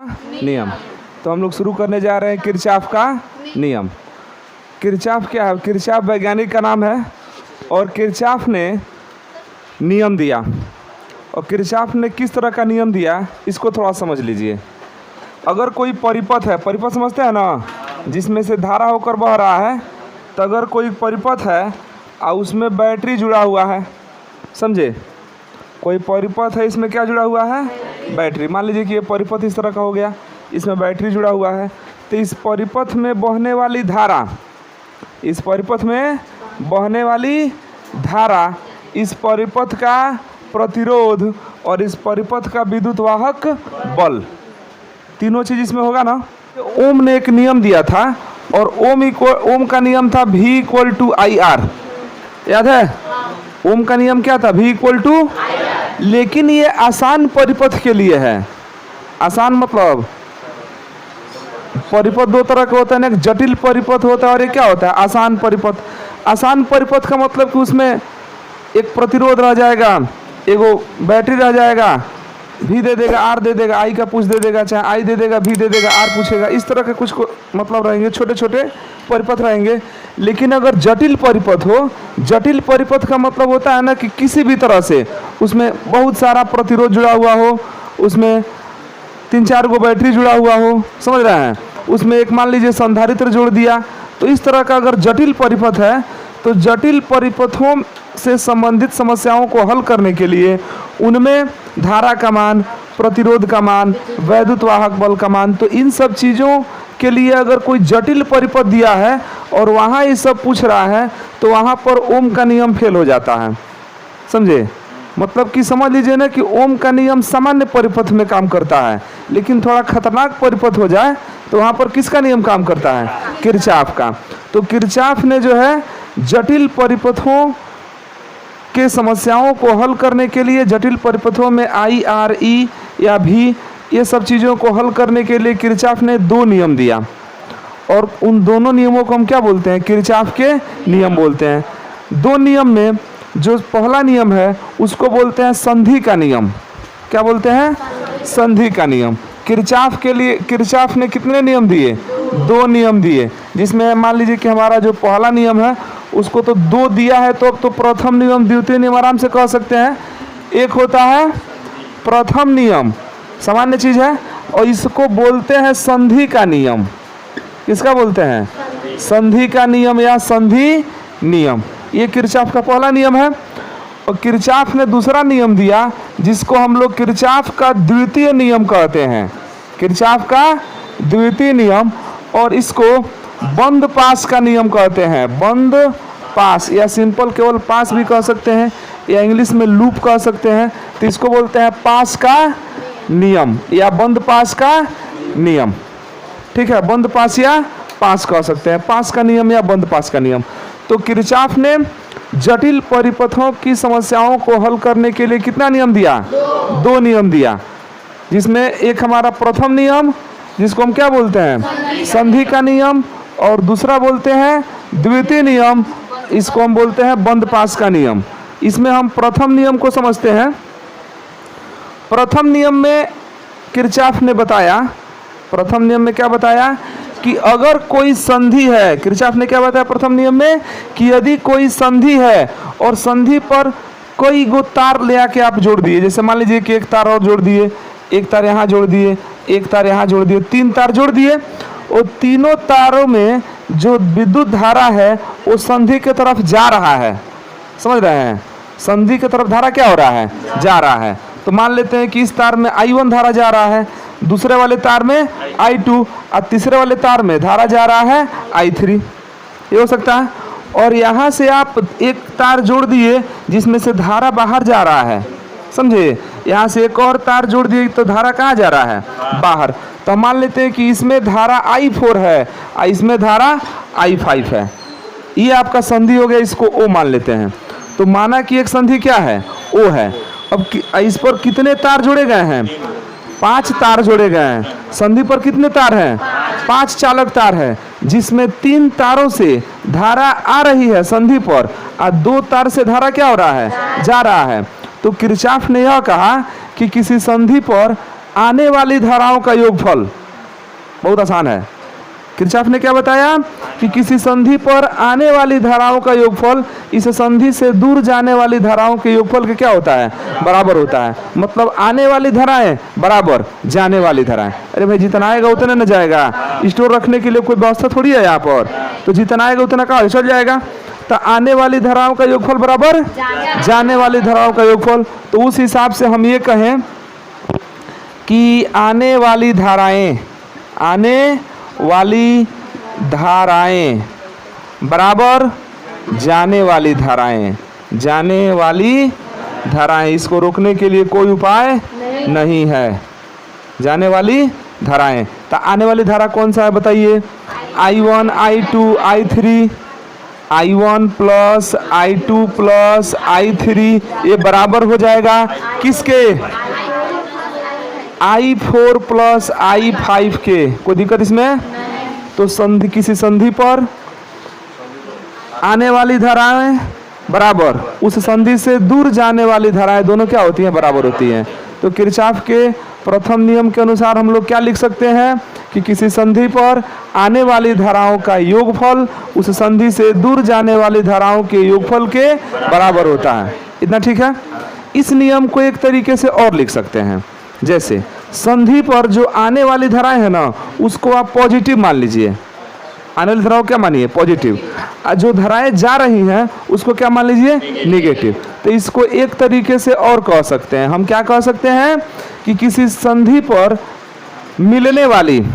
नियम। तो हम लोग शुरू करने जा रहे हैं किरचॉफ का नियम। किरचॉफ क्या है? किरचॉफ वैज्ञानिक का नाम है और किरचॉफ ने नियम दिया। और किरचॉफ ने किस तरह का नियम दिया इसको थोड़ा समझ लीजिए। अगर कोई परिपथ है, परिपथ समझते हैं ना, जिसमें से धारा होकर बह रहा है, तो अगर कोई परिपथ है और उसमें बैटरी जुड़ा हुआ है, समझे? कोई परिपथ है, इसमें क्या जुड़ा हुआ है? बैटरी। मान लीजिए कि ये परिपथ इस तरह का हो गया, इसमें बैटरी जुड़ा हुआ है। तो इस परिपथ में बहने वाली धारा, इस परिपथ में बहने वाली धारा, इस परिपथ का प्रतिरोध और इस परिपथ का विद्युत वाहक बल, तीनों चीज इसमें होगा ना। ओम ने एक नियम दिया था और ओम का नियम था V=IR। याद है? ओम का नियम क्या था? V=, लेकिन ये आसान परिपथ के लिए है। आसान मतलब परिपथ दो तरह का होता है ना, एक जटिल परिपथ होता है और एक क्या होता है? आसान परिपथ। आसान परिपथ का मतलब कि उसमें एक प्रतिरोध रह जाएगा, एगो बैटरी रह जाएगा, V दे देगा, R दे देगा, I का पूछ दे देगा, चाहे I दे देगा, V दे देगा, R पूछेगा, इस तरह के कुछ मतलब रहेंगे, छोटे छोटे परिपथ रहेंगे। लेकिन अगर जटिल परिपथ हो, जटिल परिपथ का मतलब होता है ना कि किसी भी तरह से उसमें बहुत सारा प्रतिरोध जुड़ा हुआ हो, उसमें 3-4 गो बैटरी जुड़ा हुआ हो, समझ रहे हैं? उसमें एक मान लीजिए संधारित्र जोड़ दिया, तो इस तरह का अगर जटिल परिपथ है, तो जटिल परिपथों से संबंधित समस्याओं को हल करने के लिए उनमें धारा का मान, प्रतिरोध का मान, वैद्युत वाहक बल का मान, तो इन सब चीज़ों के लिए अगर कोई जटिल परिपथ दिया है और वहाँ ये सब पूछ रहा है, तो वहाँ पर ओम का नियम फेल हो जाता है। समझे? मतलब कि समझ लीजिए ना कि ओम का नियम सामान्य परिपथ में काम करता है, लेकिन थोड़ा खतरनाक परिपथ हो जाए तो वहाँ पर किसका नियम काम करता है? किरचॉफ का। तो किरचॉफ ने जो है जटिल परिपथों के समस्याओं को हल करने के लिए, जटिल परिपथों में I, R, E या V, ये सब चीज़ों को हल करने के लिए किरचॉफ ने 2 नियम दिया। और उन दोनों नियमों को हम क्या बोलते हैं? किरचॉफ के नियम बोलते हैं। 2 नियम में जो पहला नियम है उसको बोलते हैं संधि का नियम। क्या बोलते हैं? संधि का नियम। किरचॉफ के लिए किरचॉफ ने कितने नियम दिए? 2 नियम दिए, जिसमें मान लीजिए कि हमारा जो पहला नियम है उसको तो 2 दिया है, तो अब तो प्रथम नियम, द्वितीय नियम आराम से कह सकते हैं। एक होता है प्रथम नियम, सामान्य चीज है, और इसको बोलते हैं संधि का नियम। किसका बोलते हैं? संधि का नियम या संधि नियम। ये किरचॉफ का पहला नियम है। और किरचॉफ ने दूसरा नियम दिया जिसको हम लोग किरचॉफ का द्वितीय नियम कहते हैं। किरचॉफ का द्वितीय नियम, और इसको बंद पास का नियम कहते हैं। बंद पास या सिंपल केवल पास भी कह सकते हैं, या इंग्लिश में लूप कह सकते हैं। तो इसको बोलते हैं पास का नियम या बंद पास का नियम। ठीक है, बंद पास या पास कह सकते हैं, पास का नियम या बंद पास का नियम। तो किरचॉफ ने जटिल परिपथों की समस्याओं को हल करने के लिए कितना नियम दिया? 2 नियम दिया, जिसमें एक हमारा प्रथम नियम जिसको हम क्या बोलते हैं? संधि का नियम, और दूसरा बोलते हैं द्वितीय नियम, इसको हम बोलते हैं बंद पास का नियम। इसमें हम प्रथम नियम को समझते हैं। प्रथम नियम में किरचॉफ ने बताया, प्रथम नियम में क्या बताया कि अगर कोई संधि है, किरचॉफ ने क्या बताया प्रथम नियम में कि यदि कोई संधि है और संधि पर कोई गो तार ले आके आप जोड़ दिए, जैसे मान लीजिए कि एक तार और जोड़ दिए, एक तार यहाँ जोड़ दिए, एक तार यहाँ जोड़ दिए, 3 तार जोड़ दिए, और तीनों तारों में जो विद्युत धारा है वो संधि की तरफ जा रहा है। समझ रहे हैं? संधि की तरफ धारा क्या हो रहा है? जा रहा है। तो मान लेते हैं कि इस तार में I1 धारा जा रहा है, दूसरे वाले तार में I2, और तीसरे वाले तार में धारा जा रहा है I3। ये हो सकता है। और यहाँ से आप एक तार जोड़ दिए जिसमें से धारा बाहर जा रहा है, समझे? यहाँ से एक और तार जोड़ दिए तो धारा कहाँ जा रहा है? बाहर। तो मान लेते हैं कि इसमें धारा I4 है और इसमें धारा I5 है। ये आपका संधि हो गया, इसको O मान लेते हैं। तो माना कि एक संधि क्या है? O है। अब इस पर कितने तार जोड़े गए हैं? 5 तार जोड़े गए हैं। संधि पर कितने तार हैं? 5 चालक तार है, जिसमें 3 तारों से धारा आ रही है संधि पर, और 2 तार से धारा क्या हो रहा है? जा रहा है। तो किरचॉफ ने यह कहा कि किसी संधि पर आने वाली धाराओं का योगफल। बहुत आसान है। किरचॉफ ने क्या बताया कि किसी संधि पर आने वाली धाराओं का योगफल इस संधि से दूर जाने वाली धाराओं के योगफल के क्या होता है, बराबर होता है। मतलब आने वाली धाराएं बराबर जाने वाली धाराएं। अरे भाई जितना आएगा उतना न जाएगा, स्टोर रखने के लिए कोई व्यवस्था थोड़ी है यहाँ पर, तो जितना आएगा उतना कहाँ चल जाएगा। तो आने वाली धाराओं का योगफल बराबर जाने वाली धाराओं का योगफल। तो उस हिसाब से हम ये कहें कि आने वाली धाराएं बराबर जाने वाली धाराएं। इसको रोकने के लिए कोई उपाय नहीं है। जाने वाली धाराएं। तो आने वाली धारा कौन सा है बताइए। I1 I2 I3, I1 plus I2 plus I3 ये बराबर हो जाएगा किसके, I4 प्लस I5 के। कोई दिक्कत इसमें। तो संधि, किसी संधि पर आने वाली धाराएं बराबर उस संधि से दूर जाने वाली धाराएं दोनों क्या होती हैं, बराबर होती हैं। तो किरचॉफ के प्रथम नियम के अनुसार हम लोग क्या लिख सकते हैं कि किसी संधि पर आने वाली धाराओं का योगफल उस संधि से दूर जाने वाली धाराओं के योगफल के बराबर होता है। इतना ठीक है। इस नियम को एक तरीके से और लिख सकते हैं, जैसे संधि पर जो आने वाली धाराएं है ना उसको आप पॉजिटिव मान लीजिए। आने वाली धाराओं क्या मानिए, पॉजिटिव। जो धाराएं जा रही हैं उसको क्या मान लीजिए, नेगेटिव। तो इसको एक तरीके से और कह सकते हैं, हम क्या कह सकते हैं कि किसी संधि पर मिलने वाली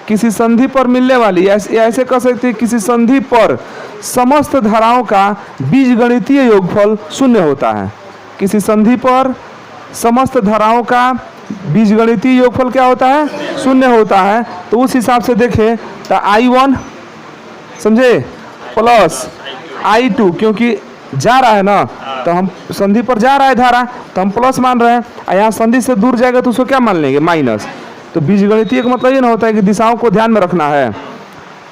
ऐसे कह सकते हैं किसी संधि पर समस्त धाराओं का बीजगणितीय योगफल शून्य होता है। किसी संधि पर समस्त धाराओं का बीजगणितीय योगफल क्या होता है, शून्य होता है। तो उस हिसाब से देखें तो I1 समझे प्लस I2, क्योंकि जा रहा है ना तो हम संधि पर जा रहा है धारा तो हम प्लस मान रहे हैं, और यहाँ संधि से दूर जाएगा तो उसको क्या मान लेंगे, माइनस। तो बीजगणितीय का मतलब ये ना होता है कि दिशाओं को ध्यान में रखना है।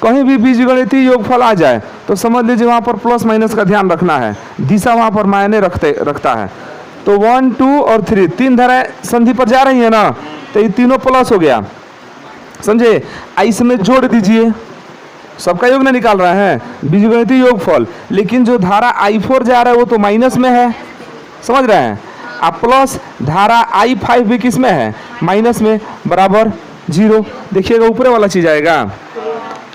कहीं भी बीजगणितीय योगफल आ जाए तो समझ लीजिए वहाँ पर प्लस माइनस का ध्यान रखना है, दिशा वहाँ पर मायने रखता है। तो 1 2 और 3 तीन धाराएं संधि पर जा रही है ना, तो ये तीनों प्लस हो गया, समझे। इसमें जोड़ दीजिए, सबका योग नहीं निकाल रहे हैं, बीजगणितीय योगफल। लेकिन जो धारा I4 जा रहा है वो तो माइनस में है, समझ रहे हैं आप। प्लस धारा I5 भी किस में है, माइनस में, बराबर 0। देखिएगा ऊपर वाला चीज आएगा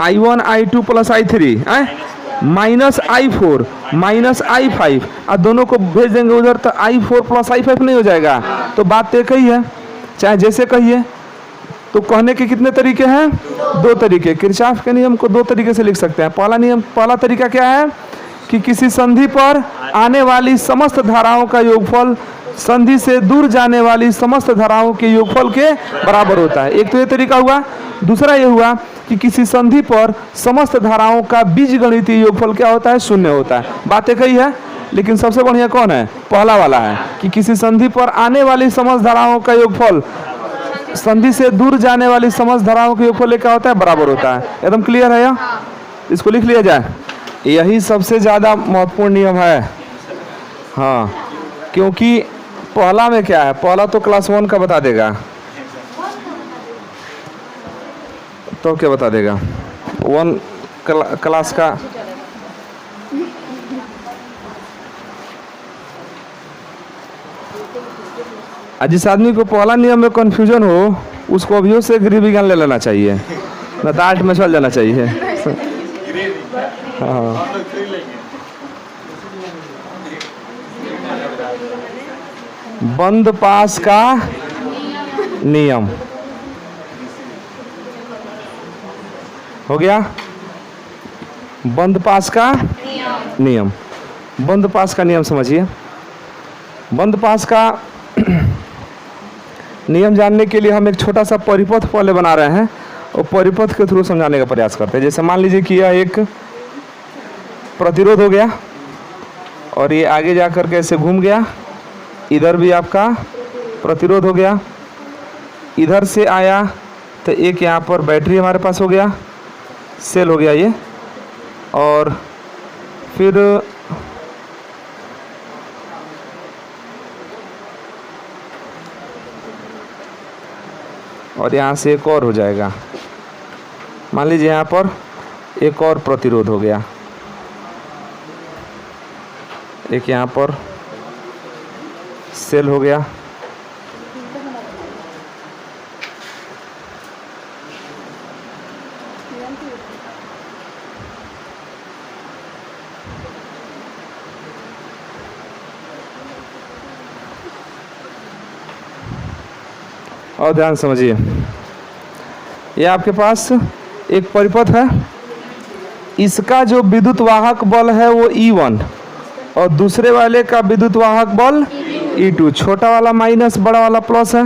I1 I2 plus I3 minus I4 minus I5, और दोनों को भेज देंगे उधर तो I4 प्लस I5 नहीं हो जाएगा। तो बात तो एक ही है, चाहे जैसे कहिए। तो कहने के कितने तरीके हैं, दो तरीके। किरचॉफ के नियम को दो तरीके से लिख सकते हैं। पहला तरीका क्या है कि किसी संधि पर आने वाली समस्त धाराओं का योगफल संधि से दूर जाने वाली समस्त धाराओं के योगफल के बराबर होता है। एक तो ये तरीका हुआ। दूसरा ये हुआ कि किसी संधि पर समस्त धाराओं का बीजगणितीय योगफल क्या होता है, शून्य होता है। बात एक ही है, लेकिन सबसे बढ़िया कौन है, पहला वाला है कि किसी संधि पर आने वाली समस्त धाराओं का योगफल संधि से दूर जाने वाली समस्त धाराओं के योगफल क्या होता है, बराबर होता है। एकदम क्लियर है। इसको लिख लिया जाए। यही सबसे ज़्यादा महत्वपूर्ण नियम है। हाँ, क्योंकि पहला में क्या है, पहला तो क्लास 1 का बता देगा, तो क्या बता देगा 1 क्लास का। जिस आदमी को पहला नियम में कंफ्यूजन हो उसको अभियो से गृह विज्ञान ले लेना चाहिए, न तो 8 में चल जाना चाहिए। हाँ, बंद पास का नियम हो गया। बंद पास का नियम, बंद पास का नियम समझिए। बंद पास का नियम जानने के लिए हम एक छोटा सा परिपथ पहले बना रहे हैं और परिपथ के थ्रू समझाने का प्रयास करते हैं। जैसे मान लीजिए कि यह एक प्रतिरोध हो गया और ये आगे जा कर के ऐसे घूम गया, इधर भी आपका प्रतिरोध हो गया, इधर से आया तो एक यहाँ पर बैटरी हमारे पास हो गया, सेल हो गया ये, और फिर और यहाँ से एक और हो जाएगा। मान लीजिए यहाँ पर एक और प्रतिरोध हो गया, एक यहाँ पर सेल हो गया, और ध्यान समझिए, ये आपके पास एक परिपथ है, इसका जो विद्युत वाहक बल है वो E1 और दूसरे वाले का विद्युत वाहक बल E2। छोटा वाला माइनस, बड़ा वाला प्लस है।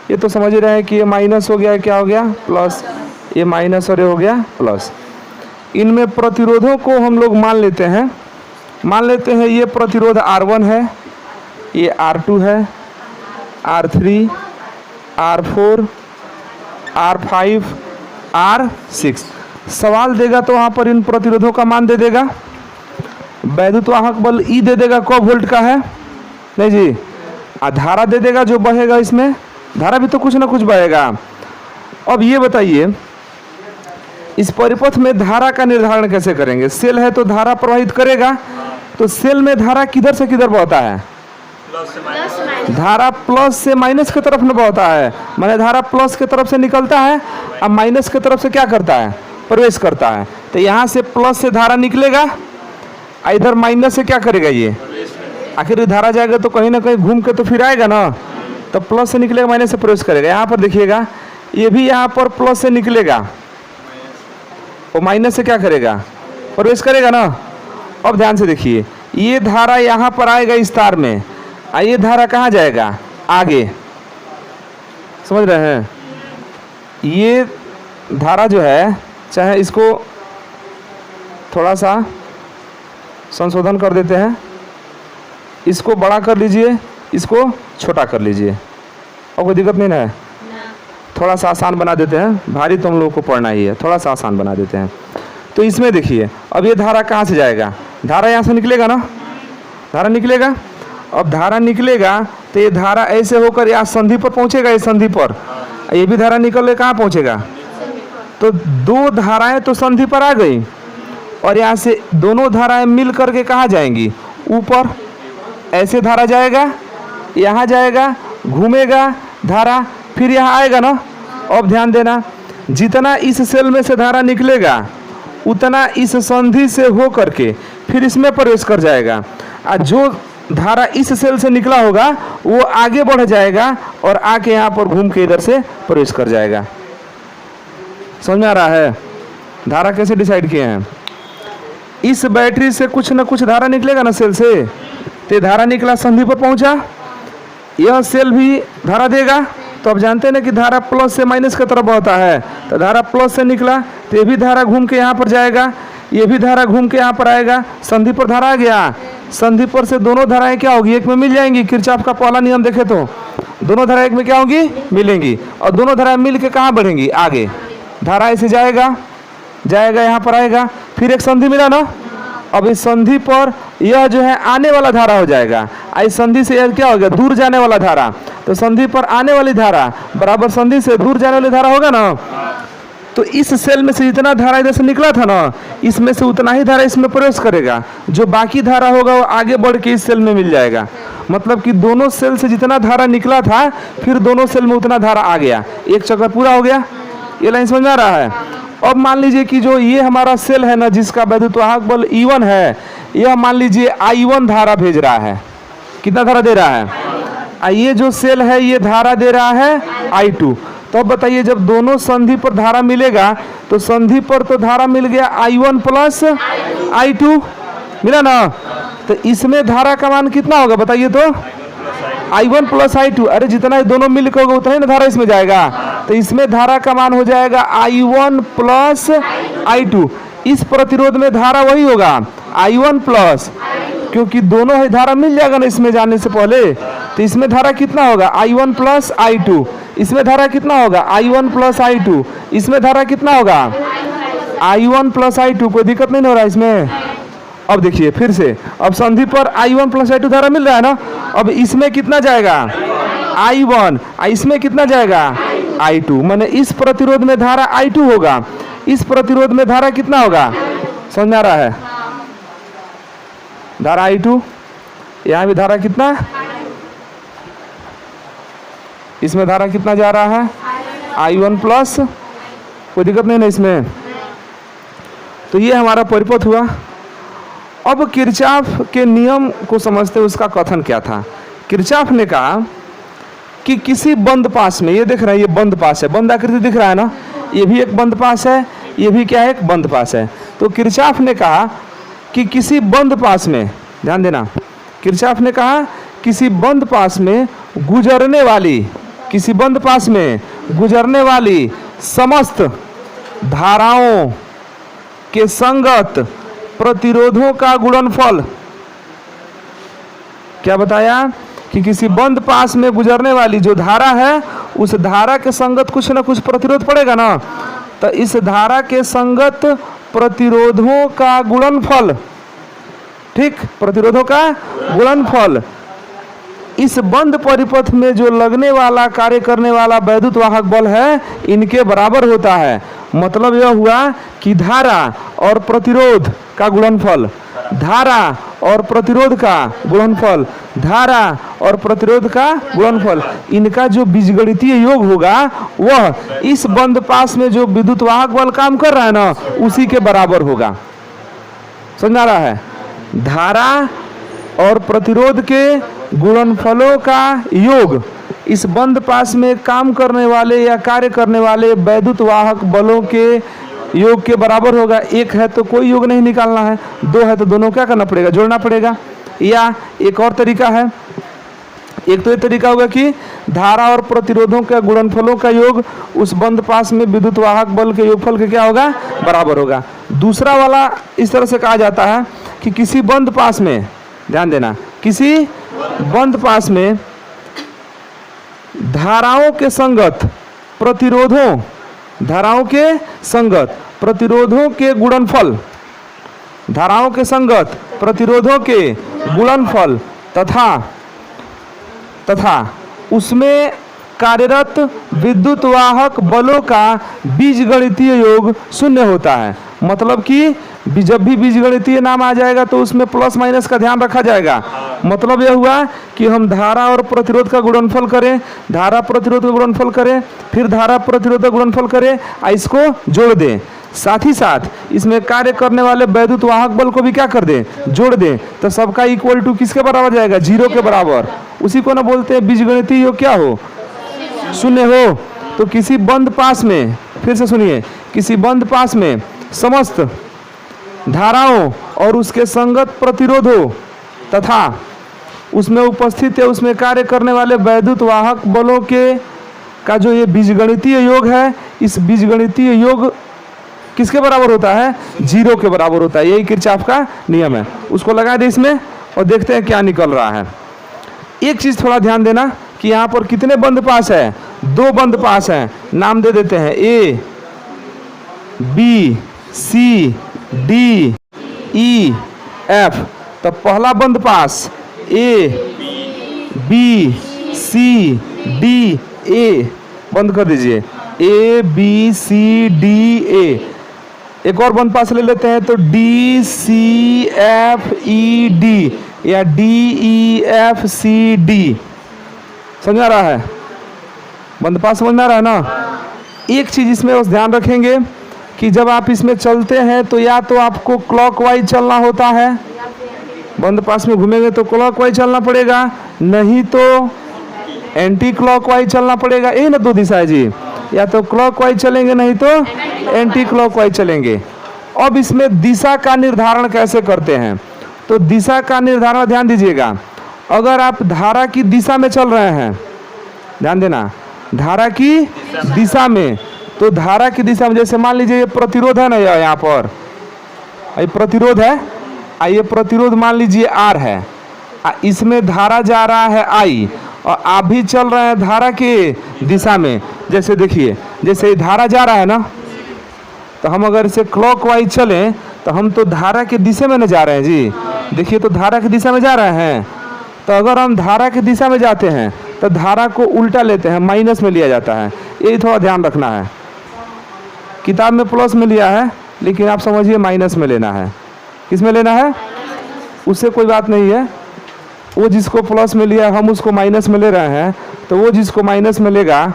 ये तो समझ ही रहे हैं कि ये माइनस हो गया, क्या हो गया प्लस, ये माइनस और ये हो गया प्लस। इनमें प्रतिरोधों को हम लोग मान लेते हैं ये प्रतिरोध R1 है, ये R2 है, R3, R4, R5, R6। सवाल देगा तो वहाँ पर इन प्रतिरोधों का मान दे देगा। वैद्युत वाहक बल E दे देगा, कौ वोल्ट का है, नहीं जी, धारा दे देगा जो बहेगा, इसमें धारा भी तो कुछ ना कुछ बहेगा। अब ये बताइए इस परिपथ में धारा का निर्धारण कैसे करेंगे? सेल है तो धारा प्रवाहित करेगा, तो सेल में धारा किधर से किधर बहता है? धारा प्लस से माइनस की तरफ न बहता है, माने धारा प्लस की तरफ से निकलता है अब माइनस की तरफ से क्या करता है? प्रवेश करता है। तो यहाँ से प्लस से धारा निकलेगा, इधर माइनस से क्या करेगा? ये आखिर धारा जाएगा तो कहीं ना कहीं घूम के तो फिर आएगा ना, तो प्लस से निकलेगा, माइनस से प्रवेश करेगा। यहाँ पर देखिएगा, ये भी यहाँ पर प्लस से निकलेगा और माइनस से क्या करेगा? प्रवेश करेगा ना। अब ध्यान से देखिए, ये धारा यहाँ पर आएगा इस तार में, ये धारा कहाँ जाएगा? आगे, समझ रहे हैं? ये धारा जो है, चाहे इसको थोड़ा सा संशोधन कर देते हैं, इसको बड़ा कर लीजिए, इसको छोटा कर लीजिए, और कोई दिक्कत नहीं ना है। थोड़ा सा आसान बना देते हैं, भारी तो हम लोगों को पढ़ना ही है, थोड़ा सा आसान बना देते हैं। तो इसमें देखिए, अब ये धारा कहाँ से जाएगा? धारा यहाँ से निकलेगा ना, धारा निकलेगा। अब धारा निकलेगा तो ये धारा ऐसे होकर यहाँ संधि पर पहुँचेगा, ये संधि पर, ये भी धारा निकल के कहाँ पहुँचेगा? तो दो धाराएं तो संधि पर आ गई, और यहाँ से दोनों धाराएं मिल करके कहाँ जाएंगी? ऊपर। ऐसे धारा जाएगा, यहाँ जाएगा, घूमेगा धारा, फिर यहाँ आएगा ना। अब ध्यान देना, जितना इस सेल में से धारा निकलेगा उतना इस संधि से हो करके फिर इसमें प्रवेश कर जाएगा, और जो धारा इस सेल से निकला होगा वो आगे बढ़ जाएगा और आके यहाँ पर घूम के इधर से प्रवेश कर जाएगा। समझ में आ रहा है? धारा कैसे डिसाइड किए हैं? इस बैटरी से कुछ न कुछ धारा निकलेगा ना सेल से, तो धारा निकला, संधि पर पहुंचा, यह सेल भी धारा देगा। तो अब जानते हैं ना कि धारा प्लस से माइनस की तरफ बहता है, तो धारा प्लस से निकला तो ये भी धारा घूम के यहाँ पर जाएगा, ये भी धारा घूम के यहाँ पर आएगा, संधि पर धारा आ गया। संधि पर से दोनों धाराएं क्या होगी? एक में मिल जाएंगी। किरचॉफ का पहला नियम देखे तो दोनों धाराएं एक में क्या होगी? मिलेंगी, और दोनों धाराएं मिल के कहाँ बढ़ेंगी? आगे। धारा ऐसे जाएगा, यहाँ पर आएगा, फिर एक संधि मिला ना। अब इस संधि पर यह जो है आने वाला धारा हो जाएगा, इस संधि से यह क्या हो गया? दूर जाने वाला धारा। तो संधि पर आने वाली धारा बराबर संधि से दूर जाने वाली धारा होगा ना। तो इस सेल में से जितना धारा इधर से निकला था ना, इसमें से उतना ही धारा इसमें प्रवेश करेगा, जो बाकी धारा होगा वो आगे बढ़ के इस सेल में मिल जाएगा। मतलब कि दोनों सेल से जितना धारा निकला था, फिर दोनों सेल में उतना धारा आ गया, एक चक्कर पूरा हो गया। ये लाइन समझ में आ रहा है? अब मान लीजिए कि जो ये हमारा सेल है ना, जिसका वैद्युत वाहक बल E1 है, यह मान लीजिए I1 धारा भेज रहा है। कितना धारा दे रहा है? ये जो सेल है ये धारा दे रहा है I2। तो अब बताइए, जब दोनों संधि पर धारा मिलेगा तो संधि पर तो धारा मिल गया I1 प्लस I2, मिला ना। तो इसमें धारा का मान कितना होगा बताइए तो? I1 plus I2। अरे जितना दोनों मिल के होगा उतना ही ना धारा इसमें जाएगा, तो इसमें धारा का मान हो जाएगा I1 प्लस I2। इस प्रतिरोध में धारा वही होगा I1 प्लस, क्योंकि दोनों ही धारा मिल जाएगा ना इसमें जाने से पहले। तो इसमें धारा कितना होगा? I1 plus I2। इसमें धारा कितना होगा? I1 plus I2। इसमें धारा कितना होगा? I1 plus I2। कोई दिक्कत नहीं हो रहा इसमें? अब देखिए फिर से, अब संधि पर I1 प्लस I2 धारा मिल रहा है ना। अब इसमें कितना जाएगा? I1, इसमें कितना जाएगा? I2, माने इस प्रतिरोध में धारा I2 होगा, इस प्रतिरोध में धारा कितना होगा, समझ में आ रहा है, धारा I2, यहाँ भी धारा कितना, इसमें धारा कितना जा रहा है, I1 प्लस, कोई दिक्कत नहीं ना इसमें। तो ये हमारा परिपथ हुआ। अब किरचॉफ के नियम को समझते उसका कथन क्या था। किरचॉफ ने कहा कि किसी बंद पास में, ये देख रहे हैं ये बंद पास है, बंद आकृति दिख रहा है ना, ये भी एक बंद पास है, ये भी क्या है, एक बंद पास है। तो किरचॉफ ने कहा कि किसी बंद पास में, ध्यान देना, किरचॉफ ने कहा किसी बंद पास में गुजरने वाली, किसी बंद पास में गुजरने वाली समस्त धाराओं के संगत प्रतिरोधों का गुणनफल, क्या बताया कि किसी बंद पास में गुजरने वाली जो धारा है उस धारा के संगत कुछ ना कुछ प्रतिरोध पड़ेगा ना, तो इस धारा के संगत प्रतिरोधों का गुणनफल, ठीक, प्रतिरोधों का गुणनफल इस बंद परिपथ में जो लगने वाला कार्य करने वाला वैद्युत वाहक बल है इनके बराबर होता है। मतलब यह हुआ कि धारा और प्रतिरोध का गुणनफल, धारा और प्रतिरोध का गुणनफल, धारा और प्रतिरोध का गुणनफल, इनका जो बीजगणितीय योग होगा वह इस बंद पास में जो विद्युत वाहक बल काम कर रहा है ना उसी के बराबर होगा। समझ आ रहा है, धारा और प्रतिरोध के गुणनफलों का योग इस बंद पास में काम करने वाले या कार्य करने वाले वैद्युत वाहक बलों के योग के बराबर होगा। एक है तो कोई योग नहीं निकालना है, दो है तो दोनों क्या करना पड़ेगा, जोड़ना पड़ेगा। या एक और तरीका है, एक तो ये तरीका होगा कि धारा और प्रतिरोधों के गुणनफलों का योग उस बंद पास में विद्युत वाहक बल के योगफल के क्या होगा, बराबर होगा। दूसरा वाला इस तरह से कहा जाता है कि किसी बंद पास में, ध्यान देना, किसी बंद पास में धाराओं के संगत प्रतिरोधों, धाराओं के संगत प्रतिरोधों के गुणनफल, धाराओं के संगत प्रतिरोधों के गुणनफल तथा उसमें कार्यरत विद्युत वाहक बलों का बीजगणितीय योग शून्य होता है। मतलब कि जब भी बीजगणितीय नाम आ जाएगा तो उसमें प्लस माइनस का ध्यान रखा जाएगा। मतलब यह हुआ कि हम धारा और प्रतिरोध का गुणनफल करें, धारा प्रतिरोध का गुणनफल करें, फिर धारा प्रतिरोध का गुणनफल करें, इसको जोड़ दें। साथ ही साथ इसमें कार्य करने वाले वैद्युत वाहक बल को भी क्या कर दें, जोड़ दें। तो सबका इक्वल टू किसके बराबर जाएगा, 0 के बराबर। उसी को ना बोलते हैं बीजगणितीय योग क्या हो, शून्य हो। तो किसी बंद पास में, फिर से सुनिए, किसी बंद पास में समस्त धाराओं और उसके संगत प्रतिरोधों तथा उसमें उपस्थित है उसमें कार्य करने वाले वैद्युत वाहक बलों के का जो ये बीजगणितीय योग है, इस बीजगणितीय योग किसके बराबर होता है, 0 के बराबर होता है। यही किरचॉफ का नियम है। उसको लगा दे इसमें और देखते हैं क्या निकल रहा है। एक चीज थोड़ा ध्यान देना कि यहाँ पर कितने बंद पास है, 2 बंद पास हैं। नाम दे देते हैं A, B, C, D, E, F। तो पहला बंद पास A, B, C, D, A बंद कर दीजिए, A, B, C, D, A। एक और बंद पास ले लेते हैं तो D, C, F, E, D या D, E, F, C, D। समझ आ रहा है, बंद पास समझ में आ रहा है ना। एक चीज इसमें बस ध्यान रखेंगे कि जब आप इसमें चलते हैं तो या तो आपको क्लॉकवाइज चलना होता है, बंद पास में घूमेंगे तो क्लॉकवाइज चलना पड़ेगा, नहीं तो एंटी क्लॉकवाइज चलना पड़ेगा। यही ना 2 दिशा है जी, या तो क्लॉकवाइज चलेंगे नहीं तो एंटी क्लॉकवाइज चलेंगे। अब इसमें दिशा का निर्धारण कैसे करते हैं, तो दिशा का निर्धारण ध्यान दीजिएगा। अगर आप धारा की दिशा में चल रहे हैं, ध्यान देना, धारा की दिशा में, तो धारा की दिशा में जैसे मान लीजिए ये प्रतिरोध है ना, यहाँ पर ये प्रतिरोध है, ये प्रतिरोध मान लीजिए R है, इसमें धारा जा रहा है I और आप भी चल रहे हैं धारा के दिशा में। जैसे देखिए, जैसे ये धारा जा रहा है ना, तो हम अगर इसे क्लॉकवाइज चलें तो हम तो धारा के दिशा में न जा रहे हैं जी। देखिए तो धारा की दिशा में जा रहे हैं, तो अगर हम धारा की दिशा में जाते हैं तो धारा को उल्टा लेते हैं, माइनस में लिया जाता है। यही थोड़ा ध्यान रखना है। किताब में प्लस में लिया है, लेकिन आप समझिए माइनस में लेना है। किस में लेना है? उससे कोई बात नहीं है। वो जिसको प्लस में लिया हम उसको माइनस में ले रहे हैं, तो वो जिसको माइनस में लेगा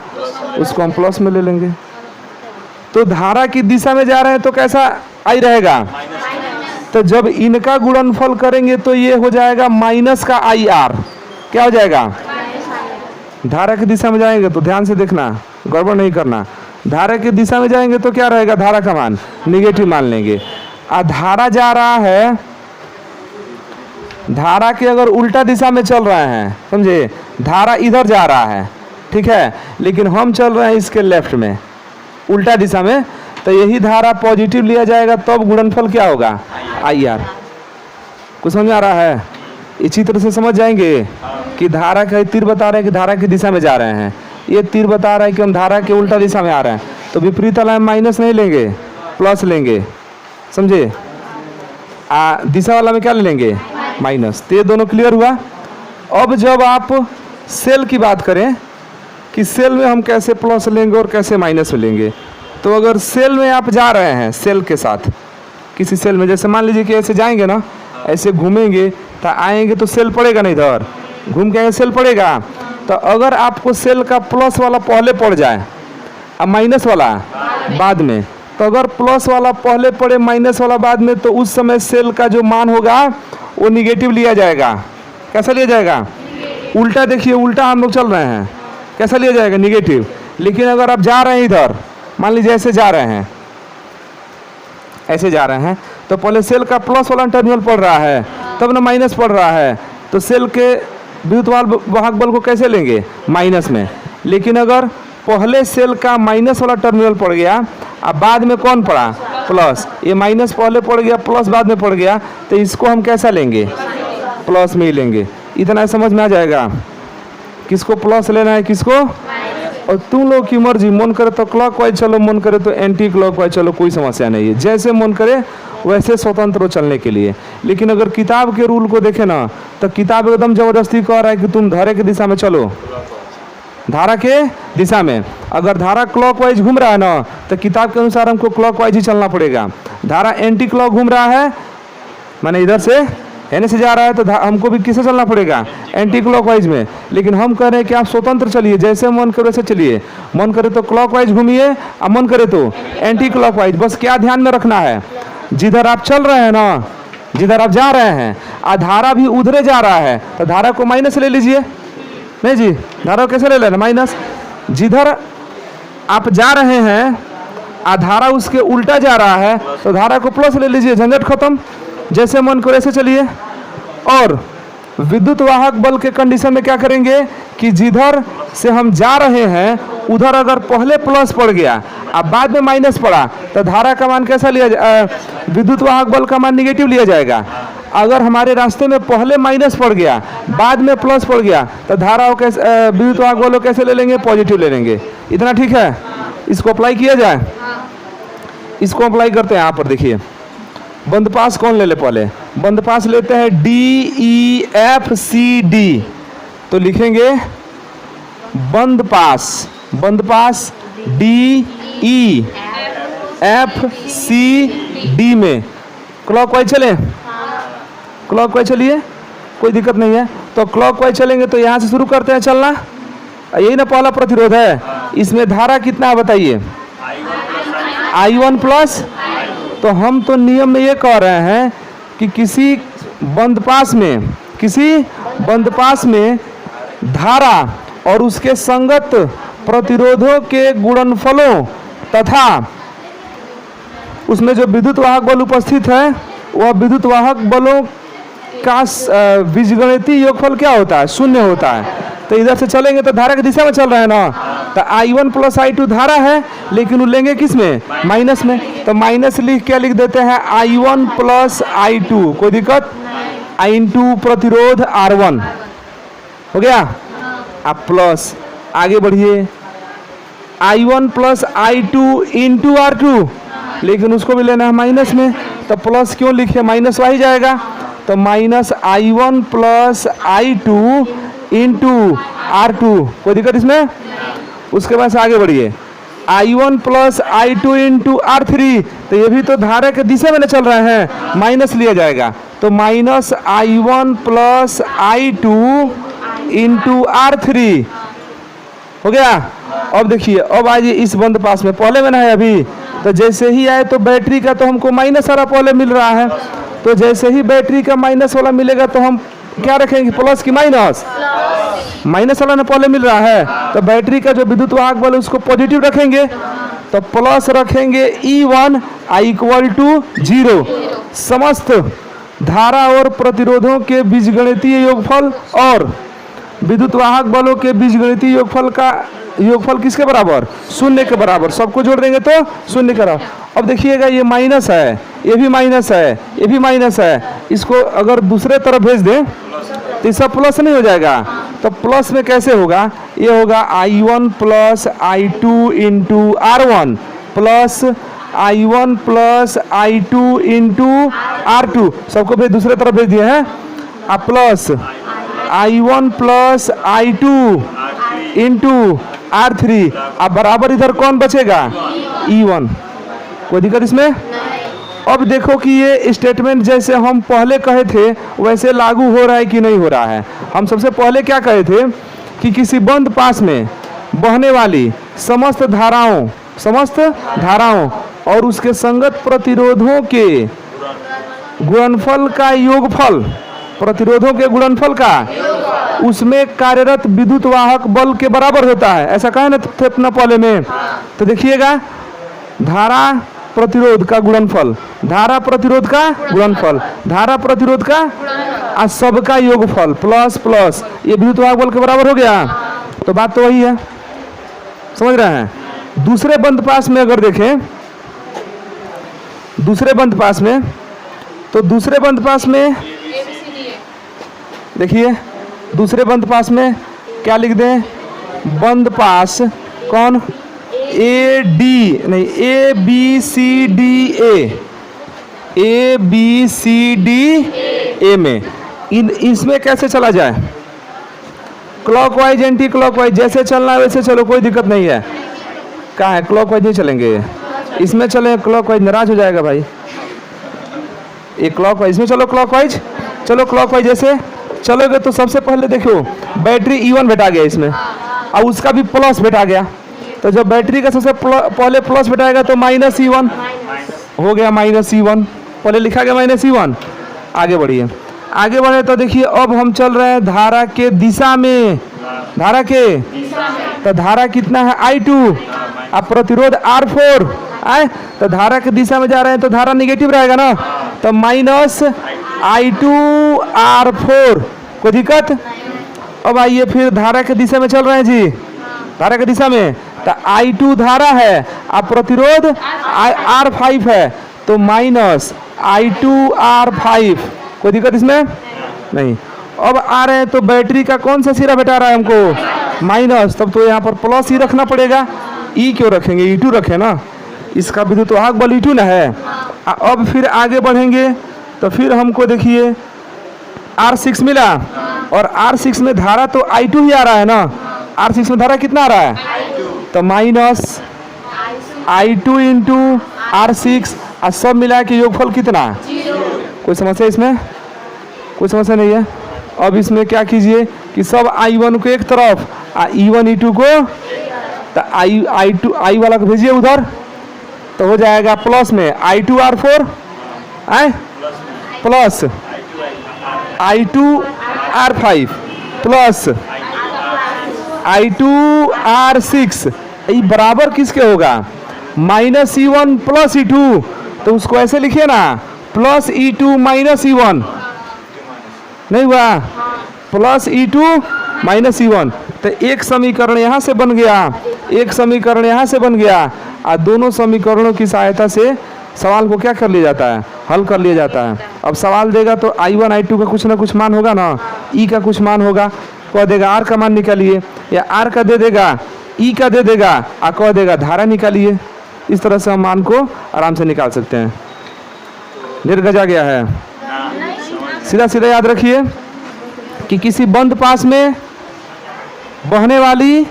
उसको हम प्लस में ले लेंगे। तो धारा की दिशा में जा रहे हैं तो कैसा आई रहेगा? तो जब इनका गुणनफल करेंगे तो ये हो जाएगा माइनस का आई आर। क्या हो जाएगा? धारा की दिशा में जाएंगे तो ध्यान से देखना, गड़बड़ नहीं करना। धारा की दिशा में जाएंगे तो क्या रहेगा? धारा का मान निगेटिव मान लेंगे। धारा जा रहा है, धारा के अगर उल्टा दिशा में चल रहे हैं, समझे, धारा इधर जा रहा है, ठीक है, लेकिन हम चल रहे हैं इसके लेफ्ट में, उल्टा दिशा में, तो यही धारा पॉजिटिव लिया जाएगा, तब गुणनफल क्या होगा? I R. कुछ समझ आ रहा है? इसी तरह से समझ जाएंगे कि धारा का तीर बता रहे हैं कि धारा की दिशा में जा रहे हैं, ये तीर बता रहा है कि हम धारा के उल्टा दिशा में आ रहे हैं, तो विपरीत वाला माइनस नहीं लेंगे, प्लस लेंगे, समझे। दिशा वाला में क्या ले लेंगे? माइनस। तो ये दोनों क्लियर हुआ। अब जब आप सेल की बात करें कि सेल में हम कैसे प्लस लेंगे और कैसे माइनस में लेंगे, तो अगर सेल में आप जा रहे हैं, सेल के साथ किसी सेल में, जैसे मान लीजिए कि ऐसे जाएंगे ना, ऐसे घूमेंगे तो आएंगे तो सेल पड़ेगा ना, इधर घूम के सेल पड़ेगा। तो अगर आपको सेल का प्लस वाला पहले पड़ जाए और माइनस वाला बाद में, तो अगर प्लस वाला पहले पड़े माइनस वाला बाद में, तो उस समय सेल का जो मान होगा वो निगेटिव लिया जाएगा। कैसा लिया जाएगा? उल्टा। देखिए उल्टा हम लोग चल रहे हैं, कैसा लिया जाएगा? निगेटिव। लेकिन अगर आप जा रहे हैं इधर, मान लीजिए ऐसे जा रहे हैं, ऐसे जा रहे हैं, तो पहले सेल का प्लस वाला टर्मिनल पड़ रहा है, तब ना माइनस पड़ रहा है, तो सेल के विद्युत वाहक बल को कैसे लेंगे? माइनस में। लेकिन अगर पहले सेल का माइनस वाला टर्मिनल पड़ गया, अब बाद में कौन पड़ा? प्लस। ये माइनस पहले पड़ गया, प्लस बाद में पड़ गया, तो इसको हम कैसा लेंगे? प्लस में ही लेंगे। इतना समझ में आ जाएगा किसको प्लस लेना है, किसको? और तुम लोग की मर्जी, मन करे तो क्लॉकवाइज चलो, मन करे तो एंटी क्लॉकवाइज चलो, कोई समस्या नहीं है। जैसे मन करे वैसे स्वतंत्र हो चलने के लिए। लेकिन अगर किताब के रूल को देखें ना, तो किताब एकदम जबरदस्ती कह रहा है कि तुम धारा की दिशा में चलो, धारा के दिशा में। अगर धारा क्लॉकवाइज घूम रहा है ना, तो किताब के अनुसार हमको क्लॉकवाइज ही चलना पड़ेगा। धारा एंटी क्लॉक घूम रहा है, माने इधर से एने से जा रहा है, तो हमको भी किसे चलना पड़ेगा? एंटी क्लॉकवाइज में। लेकिन हम कह रहे हैं कि आप स्वतंत्र चलिए, जैसे मन करे वैसे चलिए। मन करे तो क्लॉकवाइज घूमिए, और मन करे तो एंटी क्लॉकवाइज। बस क्या ध्यान में रखना है, जिधर आप चल रहे हैं ना, जिधर आप जा रहे हैं, धारा भी उधरे जा रहा है, तो धारा को माइनस ले लीजिए। नहीं जी, धारा को कैसे ले लेना? माइनस। जिधर आप जा रहे हैं धारा उसके उल्टा जा रहा है, तो धारा को प्लस ले लीजिए, झंझट खत्म। जैसे मन करे ऐसे चलिए। और विद्युत वाहक बल के कंडीशन में क्या करेंगे कि जिधर से हम जा रहे हैं उधर अगर पहले प्लस पड़ गया अब बाद में माइनस पड़ा, तो धारा का मान कैसा लिया विद्युत वाहक बल का मान निगेटिव लिया जाएगा। अगर हमारे रास्ते में पहले माइनस पड़ गया बाद में प्लस पड़ गया, तो धारा कैसे विद्युत वाहक बल कैसे ले लेंगे? पॉजिटिव ले लेंगे। इतना ठीक है? इसको अप्लाई किया जाए। इसको अप्लाई करते हैं। यहाँ पर देखिए, बंद पास कौन ले ले? पहले बंद पास लेते हैं DEFCD। तो लिखेंगे बंद पास DEFCD में क्लॉकवाइज चले, क्लॉकवाइज चलिए, कोई दिक्कत नहीं है। तो क्लॉकवाइज चलेंगे तो यहाँ से शुरू करते हैं चलना। यही ना पहला प्रतिरोध है। इसमें धारा कितना है बताइए? I1 plus. तो हम तो नियम में ये कह रहे हैं कि किसी बंद पास में धारा और उसके संगत प्रतिरोधों के गुणनफलों तथा उसमें जो विद्युत वाहक बल उपस्थित है वह विद्युत वाहक बलों का बीजगणितीय योगफल क्या होता है? शून्य होता है। तो इधर से चलेंगे तो धारा की दिशा में चल रहे हैं ना, तो I1 प्लस I2 धारा है, लेकिन वो लेंगे किस में? माइनस में। तो माइनस लिख के लिख देते हैं I1 प्लस I2, कोई दिक्कत? I2 प्रतिरोध R1 हो गया। अब प्लस आगे बढ़िए, I1 plus I2 into R2, लेकिन उसको भी लेना है माइनस में। तो प्लस क्यों लिखे? माइनस वही जाएगा। तो minus I1 plus I2 into R2, कोई दिक्कत इसमें? उसके बाद से आगे बढ़िए, I1 plus I2 into R3, तो ये भी तो धारा के दिशा में न चल रहे हैं, माइनस लिया जाएगा, तो minus I1 plus I2 into R3 हो गया। अब देखिए, अब आइए इस बंद पास में, पहले में ना है अभी, तो जैसे ही आए तो बैटरी का तो हमको माइनस वाला पहले मिल रहा है, तो जैसे ही बैटरी का माइनस वाला मिलेगा तो हम क्या रखेंगे, प्लस की माइनस, माइनस वाला ना पहले मिल रहा है, तो बैटरी का जो विद्युत वाहक बल है उसको पॉजिटिव रखेंगे, तो प्लस रखेंगे E1 = 0, समस्त धारा और प्रतिरोधों के बीजगणितीय योगफल और विद्युत वाहक बलों के बीजगणितीय योगफल का योगफल किसके बराबर, 0 के बराबर, सबको जोड़ देंगे तो 0 के बराबर। अब देखिएगा ये माइनस है, ये भी माइनस है, ये भी माइनस है, इसको अगर दूसरे तरफ भेज दें तो इसका प्लस नहीं हो जाएगा, तो प्लस में कैसे होगा, ये होगा I1 plus I2 into R1 plus I1 plus I2 into R2, सबको भेज दूसरे तरफ भेज दिए हैं, अब plus I1 plus I2 into R3, अब बराबर इधर कौन बचेगा, E1, कोई दिक्कत इसमें। अब देखो कि ये स्टेटमेंट जैसे हम पहले कहे थे वैसे लागू हो रहा है कि नहीं हो रहा है। हम सबसे पहले क्या कहे थे कि किसी बंद पास में बहने वाली समस्त धाराओं और उसके संगत प्रतिरोधों के गुणनफल का योगफल, प्रतिरोधों के गुणनफल का उसमें कार्यरत विद्युत वाहक बल के बराबर होता है, ऐसा कहे ना थे अपना पहले में। तो देखिएगा, धारा प्रतिरोध का गुणनफल, धारा प्रतिरोध का गुणनफल, धारा प्रतिरोध का सबका योगफल प्लस प्लस, ये विद्युत वाहक बल के बराबर हो गया। तो बात तो वही है, समझ रहे हैं। दूसरे बंद पास में अगर देखें, दूसरे बंद पास में, तो दूसरे बंद पास में देखिए, दूसरे बंद पास में क्या लिख दें, बंद पास कौन, A B C D A में, इसमें कैसे चला जाए, क्लॉकवाइज एंटी क्लॉकवाइज, जैसे चलना है वैसे चलो, कोई दिक्कत नहीं है। कहाँ है, क्लॉकवाइज नहीं चलेंगे, इसमें चले, क्लॉकवाइज नाराज हो जाएगा भाई, एक क्लॉकवाइज इसमें चलो, क्लॉकवाइज चलो, क्लॉकवाइज जैसे चलोगे तो सबसे पहले देखो बैटरी E1 बैठा गया इसमें, और उसका भी प्लस बैठा गया, तो जब बैटरी का सबसे पहले प्लस बैठाएगा तो माइनस E1 हो गया, माइनस E1 पहले लिखा गया, माइनस E1। आगे बढ़िए, आगे बढ़े तो देखिए अब हम चल रहे हैं धारा के दिशा में, धारा के, तो धारा कितना है I2, अब प्रतिरोध R4 आए, तो धारा के दिशा में जा रहे हैं तो धारा निगेटिव रहेगा ना, तो माइनस I2 R4, कोई दिक्कत। अब आइए फिर धारा के दिशा में चल रहे हैं जी, धारा के दिशा में, तो I2 धारा है, अब प्रतिरोध R5 है, तो माइनस I2 R5, कोई दिक्कत इसमें नहीं। अब आ रहे हैं तो बैटरी का कौन सा सिरा बैठा रहा है हमको, माइनस, तब तो यहाँ पर प्लस ही रखना पड़ेगा, E क्यों रखेंगे, E2 रखे ना, इसका विद्युत वाहक बल E2 ना है। अब फिर आगे बढ़ेंगे तो फिर हमको देखिए R6 मिला, और R6 में धारा तो I2 ही आ रहा है ना, R6 में धारा कितना आ रहा है, तो माइनस I2 इंटू R6, और सब मिला के योगफल कितना, कोई समस्या इसमें, कोई समस्या नहीं है। अब इसमें क्या कीजिए कि सब I1 को एक तरफ, E1 E2 को, तो I2 I वाला को भेजिए उधर, तो हो जाएगा प्लस में I2 R4 आए, plus I2 R5 plus I2 R6, ये बराबर किसके होगा, माइनस E1 प्लस E2, तो उसको ऐसे लिखिए ना, प्लस E2 माइनस E1, नहीं हुआ, प्लस E2 माइनस E1, तो एक समीकरण यहाँ से बन गया, एक समीकरण यहाँ से बन गया, और दोनों समीकरणों की सहायता से सवाल को क्या कर लिया जाता है, हल कर लिया जाता है। अब सवाल देगा तो I1 I2 का कुछ ना कुछ मान होगा ना, E का कुछ मान होगा, कह देगा R का मान निकालिए, या R का दे देगा, E का दे देगा, और कह देगा धारा निकालिए। इस तरह से हम मान को आराम से निकाल सकते हैं। निर्गजा गया है, सीधा सीधा याद रखिए कि किसी बंद पास में बहने वाली